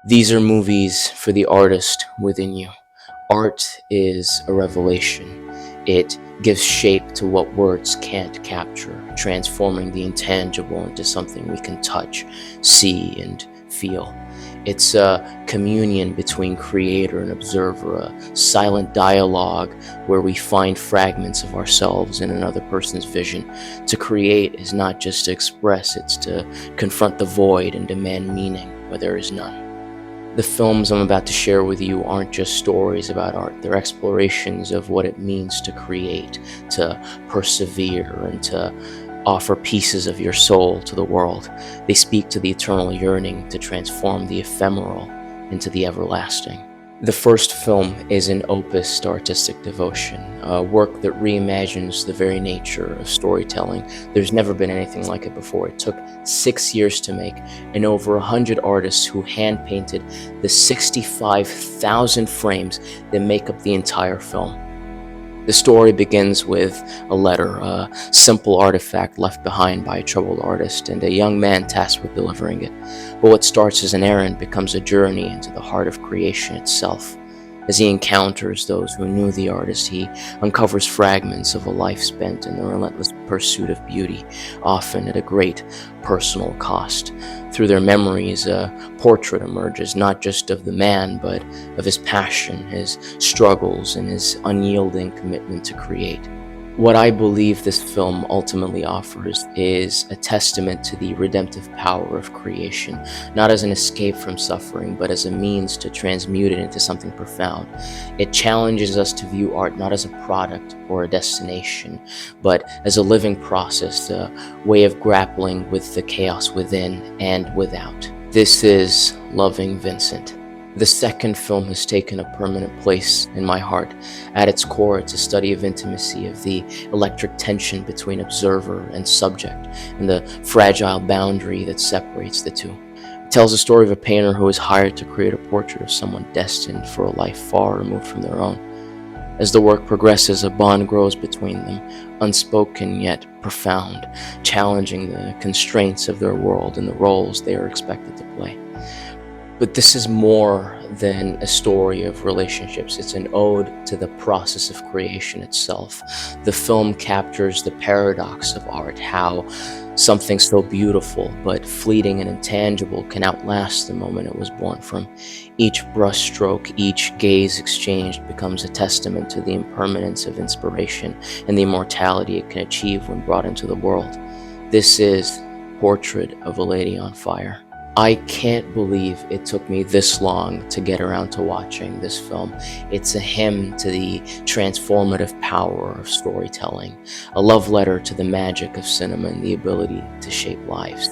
These are movies for the artist within you. Art is a revelation. It gives shape to what words can't capture, transforming the intangible into something we can touch, see, and feel. It's a communion between creator and observer, a silent dialogue where we find fragments of ourselves in another person's vision. To create is not just to express, it's to confront the void and demand meaning where there is none. The films I'm about to share with you aren't just stories about art, they're explorations of what it means to create, to persevere, and to offer pieces of your soul to the world. They speak to the eternal yearning to transform the ephemeral into the everlasting. The first film is an opus to artistic devotion, a work that reimagines the very nature of storytelling. There's never been anything like it before. It took 6 years to make, and over 100 artists who hand-painted the 65,000 frames that make up the entire film. The story begins with a letter, a simple artifact left behind by a troubled artist, and a young man tasked with delivering it. But what starts as an errand becomes a journey into the heart of creation itself. As he encounters those who knew the artist, he uncovers fragments of a life spent in the relentless pursuit of beauty, often at a great personal cost. Through their memories, a portrait emerges, not just of the man, but of his passion, his struggles, and his unyielding commitment to create. What I believe this film ultimately offers is a testament to the redemptive power of creation, not as an escape from suffering, but as a means to transmute it into something profound. It challenges us to view art not as a product or a destination, but as a living process, a way of grappling with the chaos within and without. This is Loving Vincent. The second film has taken a permanent place in my heart. At its core, it's a study of intimacy, of the electric tension between observer and subject, and the fragile boundary that separates the two. It tells the story of a painter who is hired to create a portrait of someone destined for a life far removed from their own. As the work progresses, a bond grows between them, unspoken yet profound, challenging the constraints of their world and the roles they are expected to play. But this is more than a story of relationships. It's an ode to the process of creation itself. The film captures the paradox of art, how something so beautiful but fleeting and intangible can outlast the moment it was born from. Each brushstroke, each gaze exchanged becomes a testament to the impermanence of inspiration and the immortality it can achieve when brought into the world. This is Portrait of a Lady on Fire. I can't believe it took me this long to get around to watching this film. It's a hymn to the transformative power of storytelling, a love letter to the magic of cinema and the ability to shape lives.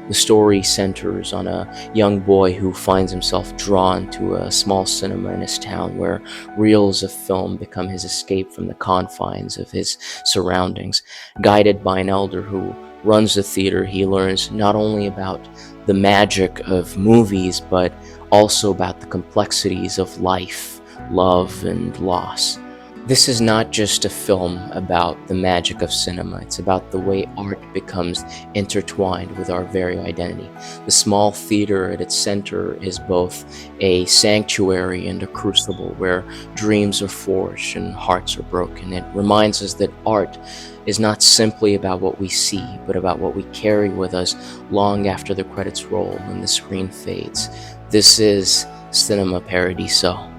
The story centers on a young boy who finds himself drawn to a small cinema in his town where reels of film become his escape from the confines of his surroundings. Guided by an elder who runs the theater, he learns not only about the magic of movies, but also about the complexities of life, love, and loss. This is not just a film about the magic of cinema, it's about the way art becomes intertwined with our very identity. The small theater at its center is both a sanctuary and a crucible where dreams are forged and hearts are broken. It reminds us that art is not simply about what we see, but about what we carry with us long after the credits roll and the screen fades. This is Cinema Paradiso.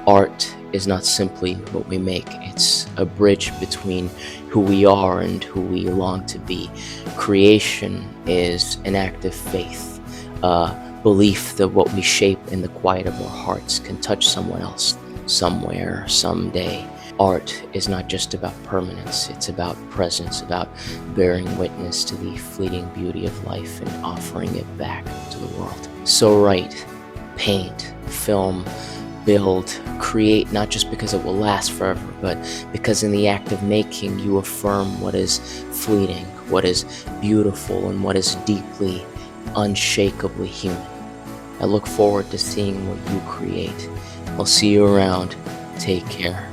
Art is not simply what we make, it's a bridge between who we are and who we long to be. Creation is an act of faith, a belief that what we shape in the quiet of our hearts can touch someone else, somewhere, someday. Art is not just about permanence, it's about presence, about bearing witness to the fleeting beauty of life and offering it back to the world. So write, paint, film, build, create, not just because it will last forever, but because in the act of making you affirm what is fleeting, what is beautiful, and what is deeply, unshakably human. I look forward to seeing what you create. I'll see you around. Take care.